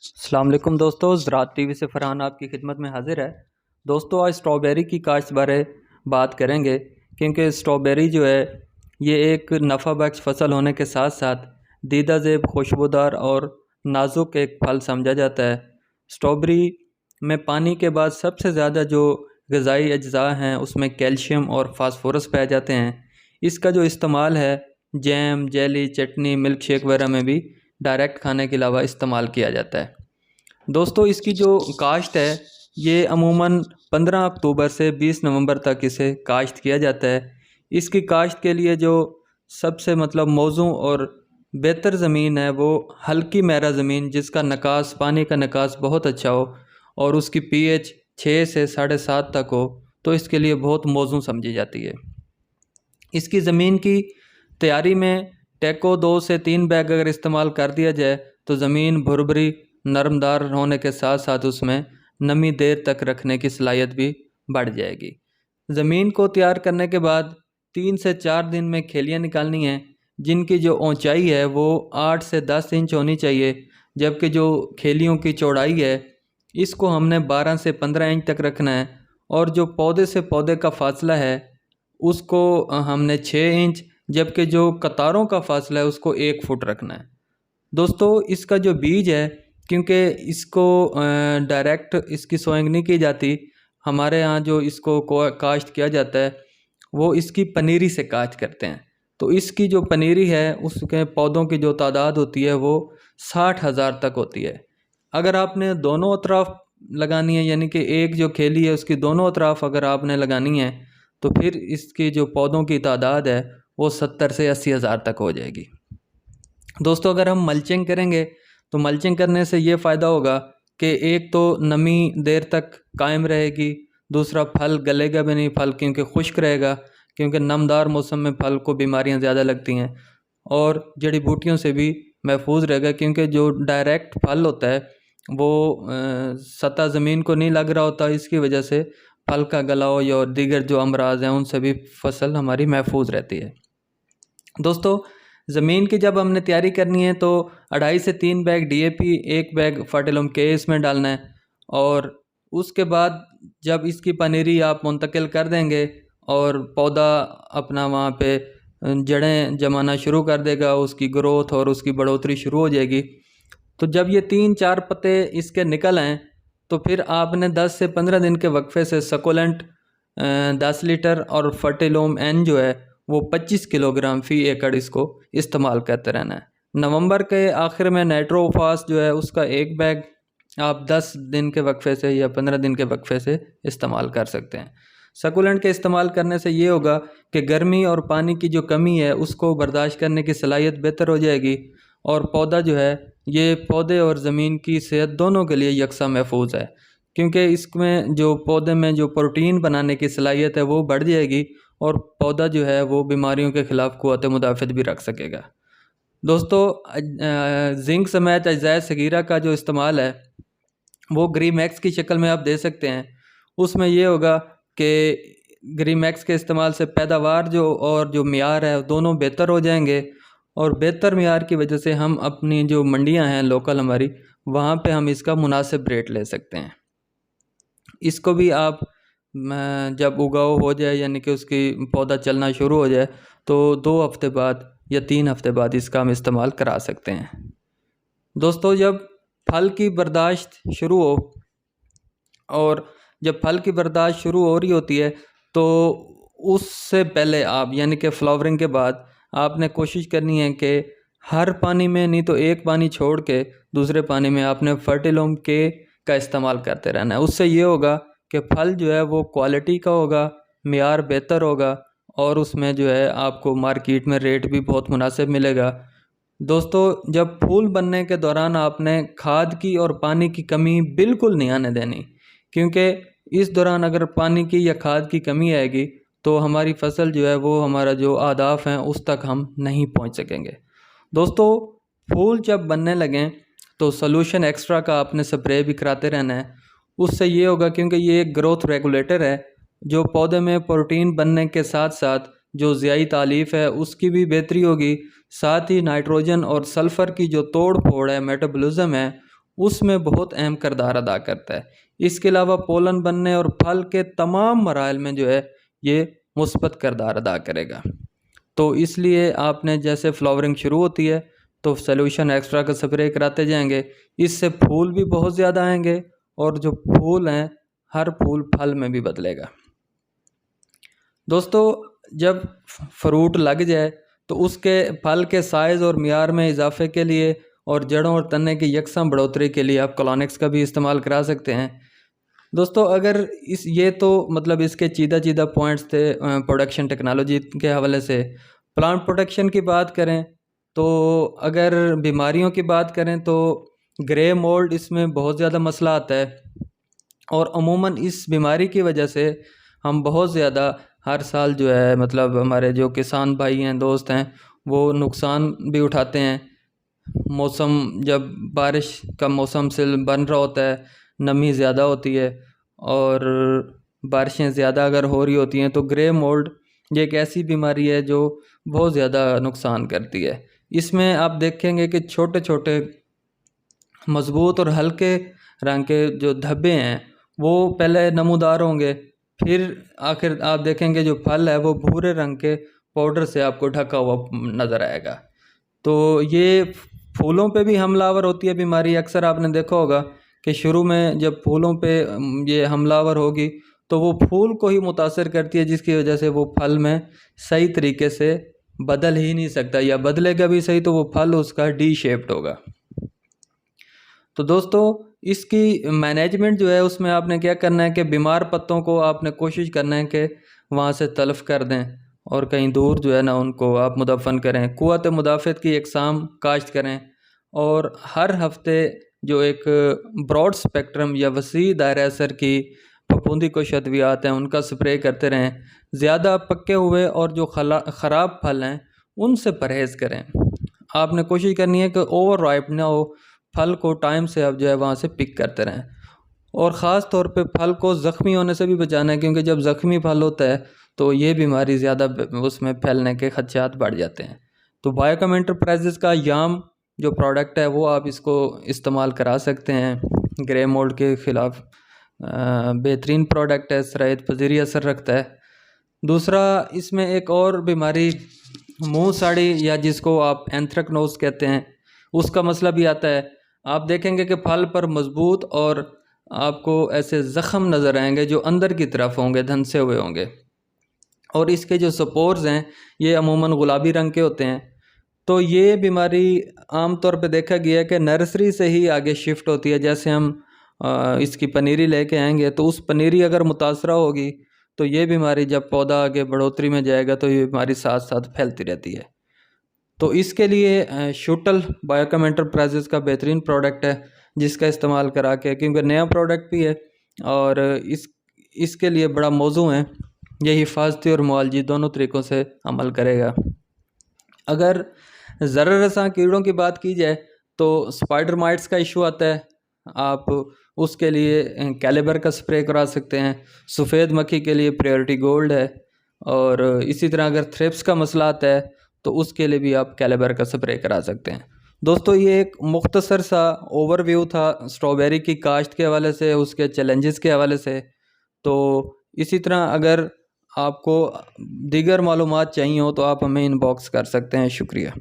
अस्सलाम वालेकुम दोस्तों, ज़राअत टीवी से फ़रहान आपकी खिदमत में हाज़िर है। दोस्तों, आज स्ट्रॉबेरी की काश्त बारे बात करेंगे, क्योंकि स्ट्रॉबेरी जो है ये एक नफ़ा बख्श फ़सल होने के साथ साथ दीदा ज़ेब, खुशबूदार और नाजुक एक फल समझा जाता है। स्ट्रॉबेरी में पानी के बाद सबसे ज़्यादा जो ग़िज़ाई अज्ज़ा हैं उसमें कैल्शियम और फास्फोरस पाए जाते हैं। इसका जो इस्तेमाल है जैम, जेली, चटनी, मिल्क शेक वगैरह में भी डायरेक्ट खाने के अलावा इस्तेमाल किया जाता है। दोस्तों, इसकी जो काश्त है ये अमूमन 15 अक्टूबर से 20 नवंबर तक इसे काश्त किया जाता है। इसकी काश्त के लिए जो सबसे मौज़ूं और बेहतर ज़मीन है वो हल्की मैरा ज़मीन, जिसका नकास, पानी का नकास बहुत अच्छा हो और उसकी पीएच 6 से 7.5 तक हो, तो इसके लिए बहुत मौज़ूं समझी जाती है। इसकी ज़मीन की तैयारी में टेको 2 से 3 बैग अगर इस्तेमाल कर दिया जाए तो ज़मीन भुरभुरी, नरमदार होने के साथ साथ उसमें नमी देर तक रखने की सलाहियत भी बढ़ जाएगी। ज़मीन को तैयार करने के बाद 3 से 4 दिन में खेलियाँ निकालनी हैं, जिनकी जो ऊंचाई है वो 8 से 10 इंच होनी चाहिए, जबकि जो खेलियों की चौड़ाई है इसको हमने 12 से 15 इंच तक रखना है, और जो पौधे से पौधे का फासला है उसको हमने 6 इंच, जबकि जो कतारों का फासला है उसको 1 फुट रखना है। दोस्तों, इसका जो बीज है, क्योंकि इसको डायरेक्ट इसकी सोइंग नहीं की जाती, हमारे यहाँ जो इसको काश्त किया जाता है वो इसकी पनीरी से काश्त करते हैं। तो इसकी जो पनीरी है उसके पौधों की जो तादाद होती है वो 60,000 तक होती है। अगर आपने दोनों अतराफ लगानी है, यानी कि एक जो खेली है उसकी दोनों अतराफ अगर आपने लगानी है, तो फिर इसकी जो पौधों की तादाद है वो 70 से 80,000 तक हो जाएगी। दोस्तों, अगर हम मल्चिंग करेंगे तो मल्चिंग करने से ये फ़ायदा होगा कि एक तो नमी देर तक कायम रहेगी, दूसरा फल गलेगा भी नहीं, फल क्योंकि खुश्क रहेगा, क्योंकि नमदार मौसम में फल को बीमारियां ज़्यादा लगती हैं, और जड़ी बूटियों से भी महफूज रहेगा, क्योंकि जो डायरेक्ट फल होता है वो सतह ज़मीन को नहीं लग रहा होता, इसकी वजह से फल का गलाव या दीगर जो अमराज हैं उनसे भी फसल हमारी महफूज रहती है। दोस्तों, ज़मीन की जब हमने तैयारी करनी है तो 2.5 से 3 बैग डीएपी, 1 बैग फर्टिलम के इसमें डालना है, और उसके बाद जब इसकी पनीरी आप मुंतकिल कर देंगे और पौधा अपना वहाँ पे जड़ें जमाना शुरू कर देगा, उसकी ग्रोथ और उसकी बढ़ोतरी शुरू हो जाएगी, तो जब ये 3-4 पत्ते इसके निकल आएँ तो फिर आपने 10 से 15 दिन के वक्फे से सकोलेंट 10 लीटर और फर्टिलोम एन जो है वो 25 किलोग्राम फ़ी एकड़ इसको इस्तेमाल करते रहना है। नवंबर के आखिर में नाइट्रोफास जो है उसका 1 बैग आप 10 दिन के वक्फे से या 15 दिन के वक्फे से इस्तेमाल कर सकते हैं। सकुलेंट के इस्तेमाल करने से ये होगा कि गर्मी और पानी की जो कमी है उसको बर्दाश्त करने की सलाहियत बेहतर हो जाएगी, और पौधा जो है ये पौधे और ज़मीन की सेहत दोनों के लिए यकसा महफूज है, क्योंकि इसमें जो पौधे में जो प्रोटीन बनाने की सलाहियत है वो बढ़ जाएगी, और पौधा जो है वो बीमारियों के ख़िलाफ़ क़ुव्वत मुदाफ़त भी रख सकेगा। दोस्तों, जिंक समेत अज्जाए सगीरा का जो इस्तेमाल है वो ग्रीमैक्स की शक्ल में आप दे सकते हैं। उसमें ये होगा कि ग्रीमैक्स के इस्तेमाल से पैदावार जो और जो मियार है दोनों बेहतर हो जाएंगे, और बेहतर मियार की वजह से हम अपनी जो मंडियां हैं लोकल हमारी, वहाँ पे हम इसका मुनासिब रेट ले सकते हैं। इसको भी आप जब उगाव हो जाए, यानी कि उसकी पौधा चलना शुरू हो जाए, तो 2 हफ्ते बाद या 3 हफ्ते बाद इसका हम इस्तेमाल करा सकते हैं। दोस्तों, जब फल की बर्दाश्त शुरू हो, और जब फल की बर्दाश्त शुरू हो रही होती है तो उससे पहले आप, यानी कि फ्लावरिंग के बाद, आपने कोशिश करनी है कि हर पानी में नहीं तो एक पानी छोड़ के दूसरे पानी में आपने फर्टिलोम के का इस्तेमाल करते रहना है। उससे ये होगा कि फल जो है वो क्वालिटी का होगा, मियार बेहतर होगा, और उसमें जो है आपको मार्केट में रेट भी बहुत मुनासिब मिलेगा। दोस्तों, जब फूल बनने के दौरान आपने खाद की और पानी की कमी बिल्कुल नहीं आने देनी, क्योंकि इस दौरान अगर पानी की या खाद की कमी आएगी तो हमारी फसल जो है वो, हमारा जो अहदाफ हैं उस तक हम नहीं पहुंच सकेंगे। दोस्तों, फूल जब बनने लगें तो सॉल्यूशन एक्स्ट्रा का आपने स्प्रे भी कराते रहना है। उससे ये होगा, क्योंकि ये एक ग्रोथ रेगुलेटर है, जो पौधे में प्रोटीन बनने के साथ साथ जो ज़ियाई तालीफ है उसकी भी बेहतरी होगी, साथ ही नाइट्रोजन और सल्फ़र की जो तोड़ फोड़ है, मेटाबॉलिज्म है, उसमें बहुत अहम किरदार अदा करता है। इसके अलावा पोलन बनने और फल के तमाम मराहल में जो है ये मुस्बत किरदार अदा करेगा। तो इसलिए आपने जैसे फ्लावरिंग शुरू होती है तो सॉल्यूशन एक्स्ट्रा का स्प्रे कराते जाएंगे, इससे फूल भी बहुत ज़्यादा आएंगे और जो फूल हैं हर फूल फल में भी बदलेगा। दोस्तों जब फ्रूट लग जाए तो उसके फल के साइज़ और मियार में इजाफे के लिए और जड़ों और तने की यकसम बढ़ोतरी के लिए आप कोलोनिक्स का भी इस्तेमाल करा सकते हैं। दोस्तों अगर ये तो मतलब इसके चीदा पॉइंट्स थे प्रोडक्शन टेक्नोलॉजी के हवाले से। प्लांट प्रोटेक्शन की बात करें तो अगर बीमारियों की बात करें तो ग्रे मोल्ड इसमें बहुत ज़्यादा मसला आता है और अमूमन इस बीमारी की वजह से हम बहुत ज़्यादा हर साल जो है मतलब हमारे जो किसान भाई हैं दोस्त हैं वो नुकसान भी उठाते हैं। मौसम जब बारिश का मौसम से बन रहा होता है, नमी ज़्यादा होती है और बारिशें ज़्यादा अगर हो रही होती हैं तो ग्रे मोल्ड ये एक ऐसी बीमारी है जो बहुत ज़्यादा नुकसान करती है। इसमें आप देखेंगे कि छोटे छोटे मज़बूत और हल्के रंग के जो धब्बे हैं वो पहले नमूदार होंगे, फिर आखिर आप देखेंगे जो फल है वो भूरे रंग के पाउडर से आपको ढका हुआ नज़र आएगा। तो ये फूलों पे भी हमलावर होती है बीमारी। अक्सर आपने देखा होगा कि शुरू में जब फूलों पे ये हमलावर होगी तो वो फूल को ही मुतासर करती है, जिसकी वजह से वो फल में सही तरीके से बदल ही नहीं सकता, या बदलेगा भी सही तो वो फल उसका डी शेप्ड होगा। तो दोस्तों इसकी मैनेजमेंट जो है उसमें आपने क्या करना है कि बीमार पत्तों को आपने कोशिश करना है कि वहाँ से तलफ कर दें और कहीं दूर जो है ना उनको आप मुदफ़न करें। क़ुव्वत मुदाफ़त की इक़साम काश्त करें और हर हफ्ते जो एक ब्रॉड स्पेक्ट्रम या वसी दायरा असर की फफूंदी कुश अद्वियात हैं उनका स्प्रे करते रहें। ज़्यादा पके हुए और जो ख़राब फल हैं उनसे परहेज़ करें। आपने कोशिश करनी है कि ओवर राइप ना हो, फल को टाइम से आप जो है वहाँ से पिक करते रहें। और ख़ास तौर पे फल को ज़ख्मी होने से भी बचाना है, क्योंकि जब ज़ख्मी फल होता है तो ये बीमारी ज़्यादा उसमें फैलने के खदशात बढ़ जाते हैं। तो बायोकॉम एंटरप्राइजेज़ का याम जो प्रोडक्ट है वो आप इसको इस्तेमाल करा सकते हैं। ग्रे मोल्ड के ख़िलाफ़ बेहतरीन प्रोडक्ट है, सरायत पजीरी असर रखता है। दूसरा इसमें एक और बीमारी मुँह साड़ी या जिसको आप एंथ्रेक्नोज कहते हैं उसका मसला भी आता है। आप देखेंगे कि फल पर मजबूत और आपको ऐसे ज़ख़म नज़र आएंगे जो अंदर की तरफ होंगे, धंसे हुए होंगे, और इसके जो स्पोर्स हैं ये अमूमन गुलाबी रंग के होते हैं। तो ये बीमारी आम तौर पे देखा गया है कि नर्सरी से ही आगे शिफ्ट होती है। जैसे हम इसकी पनीरी लेके आएंगे तो उस पनीरी अगर मुतासरा होगी तो ये बीमारी जब पौधा आगे बढ़ोतरी में जाएगा तो ये बीमारी साथ साथ फैलती रहती है। तो इसके लिए शूटल बायोकॉम एंटरप्राइजेज़ का बेहतरीन प्रोडक्ट है जिसका इस्तेमाल करा के, क्योंकि नया प्रोडक्ट भी है और इसके लिए बड़ा मौजू है, ये हिफाजती और मुआलजी दोनों तरीक़ों से अमल करेगा। अगर ज़रर रसां कीड़ों की बात की जाए तो स्पाइडर माइट्स का इशू आता है, आप उसके लिए कैलिबर का स्प्रे करा सकते हैं। सफ़ेद मक्खी के लिए प्रायोरिटी गोल्ड है, और इसी तरह अगर थ्रिप्स का मसला आता है तो उसके लिए भी आप कैलिबर का स्प्रे करा सकते हैं। दोस्तों ये एक मुख्तसर सा ओवरव्यू था स्ट्रॉबेरी की काश्त के हवाले से, उसके चैलेंजेस के हवाले से। तो इसी तरह अगर आपको दीगर मालूमात चाहिए हो तो आप हमें इनबॉक्स कर सकते हैं। शुक्रिया।